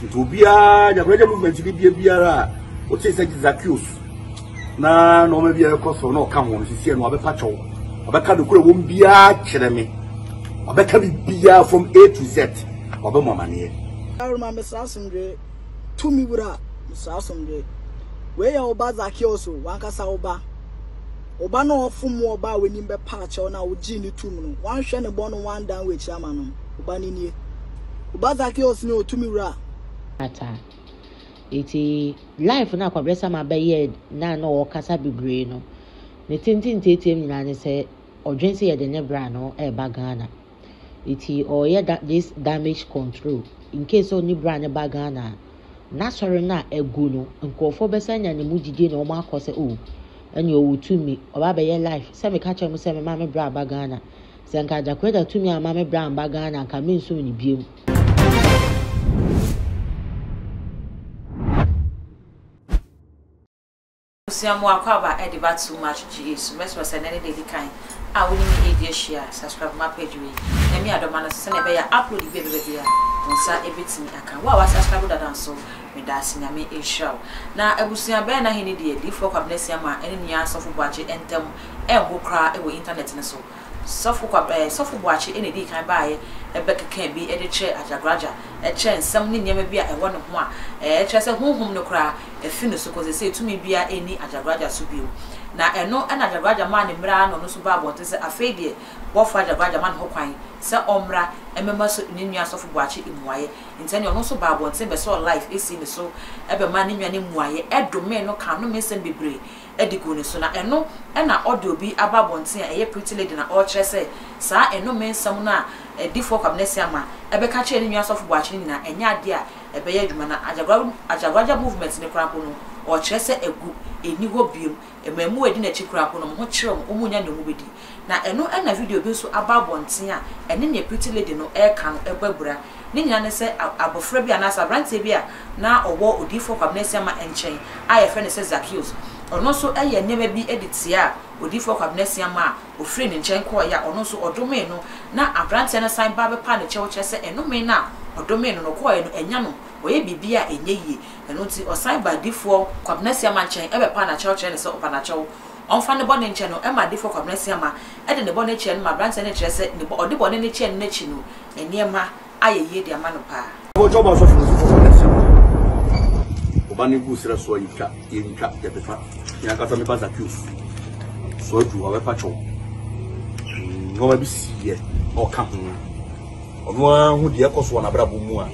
It will be a Ajagurajah movement to be a beer. What says Zacchaeus? Na no maybe a cost or no come on, see and Wabba Pacho. Wabaka the Kura won't be a Cheremy. Wabaka be beer from A to Z. Wabba money. I remember Sassandre, 2 me would have Sassandre. Where your Zacchaeus, Wankasa Oba. Oba no from more bar when you be patch or now with Genie 2 minutes. One shen a bon one down with Chamanum. Obanini. Oba Zacchaeus no 2 me ra. Iti life na kwa bresa mabaye na no kasa bebre no ne tintin tetem nyina ne se odwense ye de ne bra no e bagana iti oye that this damage control in case oni bra ne bagana na sori na egu no nkofo besanya ne mujije na o ma akose o eni o wutumi oba be ye life se me ka che mo se me ma me bra bagana se nka Ajagurajah tumi ama me bra bagana ka me nso ni biem. Siamu akwaba ediba too much Jesus meswa se nene dey kan a woni me dey share subscribe my page we na me adoma na se na be ya upload be bia onsa ebetimi aka wa subscribe that and so me da sinya me inshallah na abusia be na hini dey di for kwabna siama ene nia sofo boache entem engo kra e wo internet ne so sofo boache ene di kan baaye ebeka kan bi e de che Ajagurajah e che nsam ne niam bia e wo ne ho a e che se honhom no kra e fi no so ko se tumi bia eni Ajagurajah so bio na eno na Ajagurajah man mra no so ba bonte se afedie bo fa Ajagurajah man ho kwan se omra emema so ne nua sofo boache imuaye ntani ono so ba bonte be so life esi ne so ebe man ne nua ne muaye edome no kan no mesem bebre edigo ne so na eno na audio bi aba bonte a eye pretty lady na all chese sa eno mensam na edifo kwabnesi ama ebe ka che ne nua sofo boache ni na enya ade a ebe ye adwuma na Ajagurajah movement ne krampo no o chese egu eni ho biem emamu edi na chikrampo no ho kire mo omunya na mu bedi na eno na video bi so aba bonte a ene ne pretty lady no e ka no egbabura ni nyina ne se abofra bi anasa brante bi a na owo odifo kwabnesi ama enchen a ye fe ne se Zacchaeus ono so eye neme bi editia odifo kwabnesi ama ofre ne nchen ko ya ono so odome no na abrante na sign ba be pa ne chewo chese enome na odome no ko ya no enya no oye bibia enye yi eno ti osign ba difo kwabnesi ama nchen ebe pa na chewo chene se opa na chewo onfa ne bone nchen no e ma difo kwabnesi ama e de ne bone che no ma abrante ne chese ne odi bone ne che ne chi no eniema aye ye de ama no pa Ojo ba so kwabnesi Obani Cʋrsed so yika yika yepefa ya kasa me Zacchaeus so du wa pacho no ma bi siye o ka ho ono hu de ekoso na brabo mu a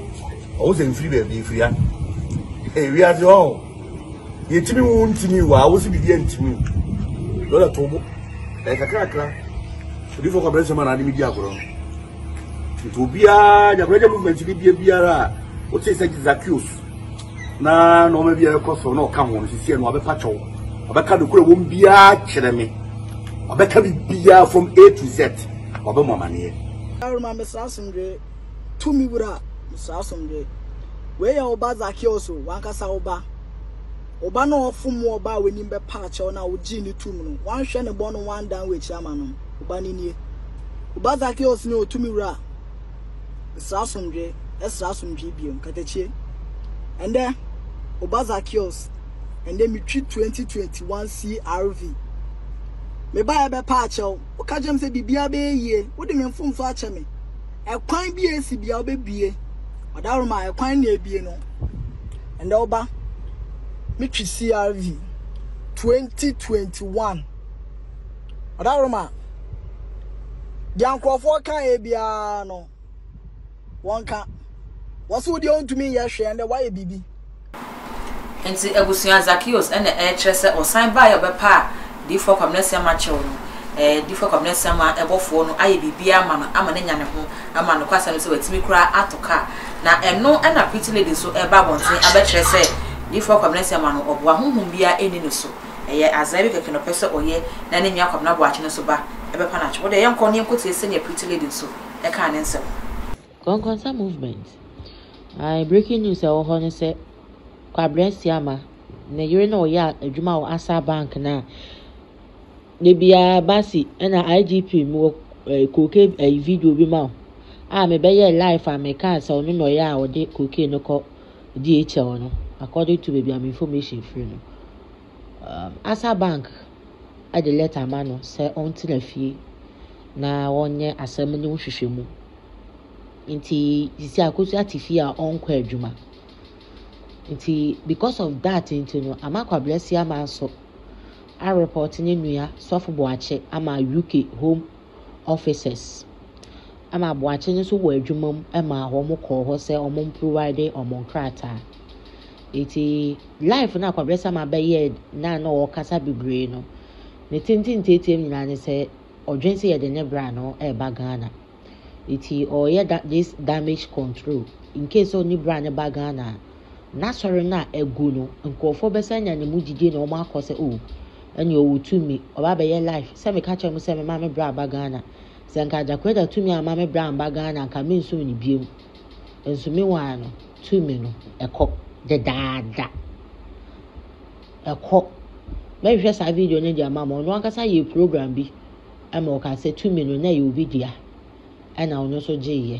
o ze mfiri be bi mfiri a wi aze o yetimi wu ntimi wa wo si bibia ntimi dola tobo e kakra odifo kwabnesi ma na de media agoro to bia Ajagurajah movement bi biara o say Zacchaeus na no maybe a cost or no come on, see and Wabba Pacho. Wabaka the Kura won't be a Cheremy. Wabaka be beer from A to Z. Wabba money. I remember Sassandre, 2 me would have Sassandre. Where your Zacchaeus, Wankasa Oba. Oba no from more bar when you be patch or now with Genie 2 minutes. One shen a bon one down with Chamanum. Obanini. Oba Zacchaeus no 2 me ra. Sassandre, a Sassum GBM, Katachi. And then Zacchaeus, and then me treat 2021 CRV. Me buy a patch out. What can you say? Be a ye. What do you mean from Fatcher me? A quine be a CBA be a. But I remember a quine near be no. And over me treat CRV 2021. But I remember Young Crawford can't be no one can. What's what you want to me yesterday and why baby? And see Ebusia Zacchaeus and the air chest or sign by a bepa, differ comnessa macho, differ comnessa ma ebophone, I be beer man, Amanyan, a man of Cassan so it's me cry out to car. Now and no and a pretty lady so a babon say, I bet say, differ comnessa man or whom be any so. As I can a person or ye, then in Yakob not watching us so bad, ever panach. What a young corny could say, a pretty lady so, I can't answer. Conquer movement. I breaking news I want say Kwabnesi ama na yure na oya adwuma wo asa bank na ne bia basi na IGP mo koke video bi ma a me be ye live a me ka say onu no ya wo de koke no ko DHL no according to baby information free no Asa Bank at the letter man say on to fee na wonye asem ne hwehwemu nti sisi akosu atifi a onko adwuma nti because of that nti no amakwa bless ya man so a report ne nua sofo boache ama UK home officers ama boache ne so wo adwuma ama ho mo call ho say omo provide omo krata iti life na kwa bless ama be na o kasa bebre no ne tintin tetem nyina ne say odwense ye de ne bra no e ba Ghana iti or ye that this damage control in case oni bra ne ba Ghana na sorry na egu no nkofo be sanya ne mujide na o ma akose o eni o wutumi o ba be ye life se me ka chem se me ma me bra ba Ghana se nka Ajagurajah tumi ama me bra ba Ghana nka me nso ni biem enso me wa no tumi no ekọ de dada ekọ me hwe sa video ne dia mama no ankasa ye program bi ama o ka se tumi no na ye obi dia ana ono so jeye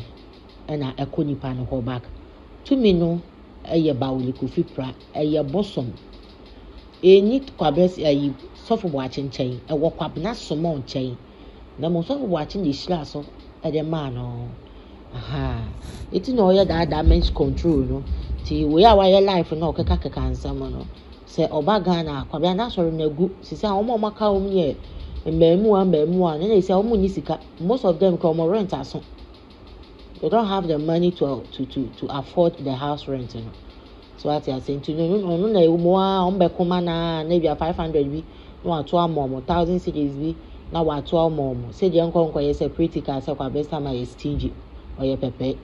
ana ekọ nipa no ho back tumi no eye bawuli kofi pra eye bosom eni kwabes ayi sofo bo achenchen ewo kwabna somo nchen na mo sofo bo achen yishira so e de ma no aha iti no ye da damage control no ti we awa ye life no keka ansam no se oba Ghana kwabia na soro na gu sisi a omo maka om ye mbemu a na se omo ni sika most of them come rent aso. They don't have the money to afford the house rent, you know. So what you are saying to no na umoa ombe kuma na maybe 500 bi no atoa mom 1000 cedis bi na wa atoa mom say the uncle yes separate ka say kwa best time is stingy or ye pepe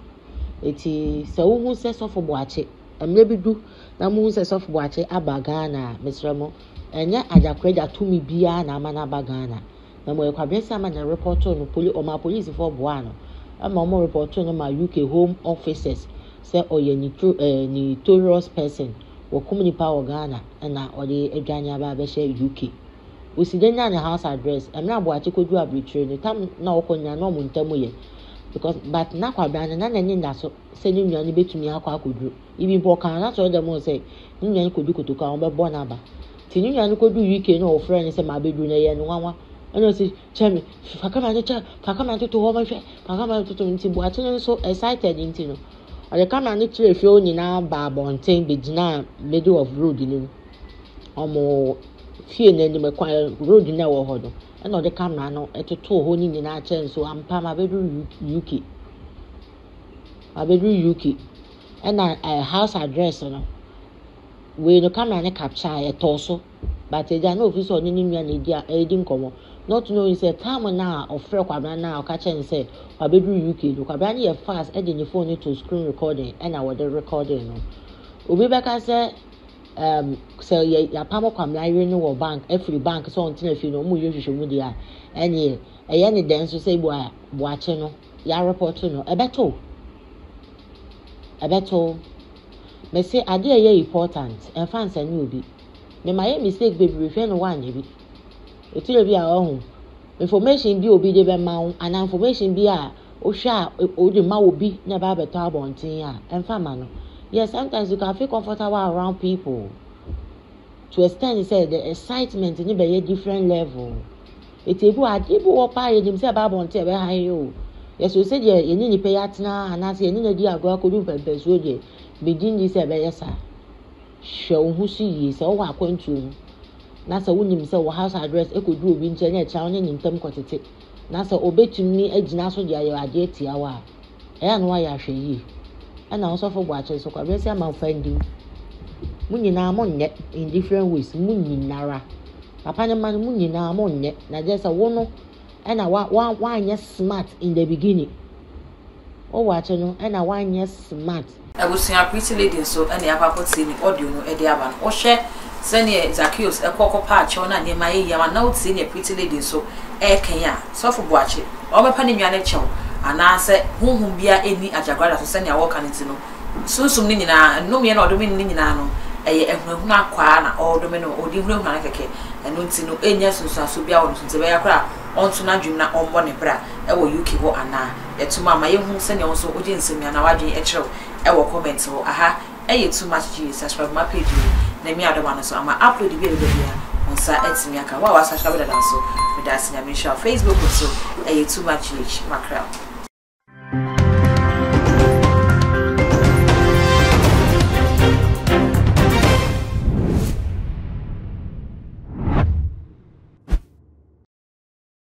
eti so hu se so for boache emre bi du na mu se so for boache aba Ghana mesremo enye Ajagurajah tumi bia na ama na aba Ghana na mo kwa best time na report no police for boano ama mo report no ma UK home officers say oye notorious person wo community power Ghana na ode adwanya ba be share UK osidenya na house address emra boache kodu abritre no tam na okonya no mo ntamu ye because but na kwa bana na nani ndaso say ni nua ni betumi akwa akodu ibi mpo kan na so dem say ni nua ni kodu kotoka on be born aba ti ni nua ni kodu UK no ofre ni say ma bedu na ye no nwanwa and you see, Chemi, Fakama to home, Fakama to Timbu, so excited into no. Or the camera literally if you only now barb on thing be now middle of road in more fear than the road in our hodl. And all the camera no at a two holding in our chance, so I'm Pama bedroom UK. My bedroom UK. And a house address, no. We no camera capture a torso, but they are no official in India, aiding common. Not to know is a time now of fresh kwabra now catch and say or bedroom UK look kwabra ni fast adding your phone to screen recording and our the recording no obi beka say ya pamo kwamla no bank every bank so until if you know mu yehwehwe mu dia ene ni den so say boache no ya report no ebeto me say ade ye important and fans ani obi me my mistake baby refer no one bi etule bi a ohun information bi obi de be ma an information bi a ohwa o de ma obi na ba beto abontin a emfa ma no yes sometimes you can feel comfortable around people to extend say the excitement ni be different level etebu adibu wo pa ye dim say ba abontin e be han yo yes we say ye ni pe yatna ana say ni na di agwa kodu pempe so de begin this e be yesa hwe hu si yi say wo akwantu na sa wonim say wo house address ekodu obi nche na echa onye nyintam kwotete na sa obetumi agina so dia ye ade atia wa eya no ya hwe yi ana wo so fo boache so kwa bese am finding munyina mo nne in different ways munyinara papa ne man munyina mo nne na just wo no ana wa anya smart in the beginning o wache no ana wa anya smart abusia pretty lady so ana ya papa ni audio no e de aba no o hwe senior Zacchaeus ekoko patch ona ne maye ya na o tie ne pretty lady so e kenya so fo boache o be pa ne nwane chew ana se hunhun bia eni Ajagurajah so senior wo kan ti no sunsum ni nyina nnum ye na odome ni nyina no eye ehunahuna akwa na odome no odi hunahuna keke eno ti no enya sunsu aso bia won sunte be yakra onto na dwum na ombo ne bra e wo UK ho ana etuma ma ye hu senior so oje nsemi ana wadwen e kirew e wo comment ho aha too much GH. Subscribe my page. Let me adoma so ama upload the video on sa etimi aka. Wa subscribe that so. With that, I'm sure Facebook also. Too much GH. Mackerel.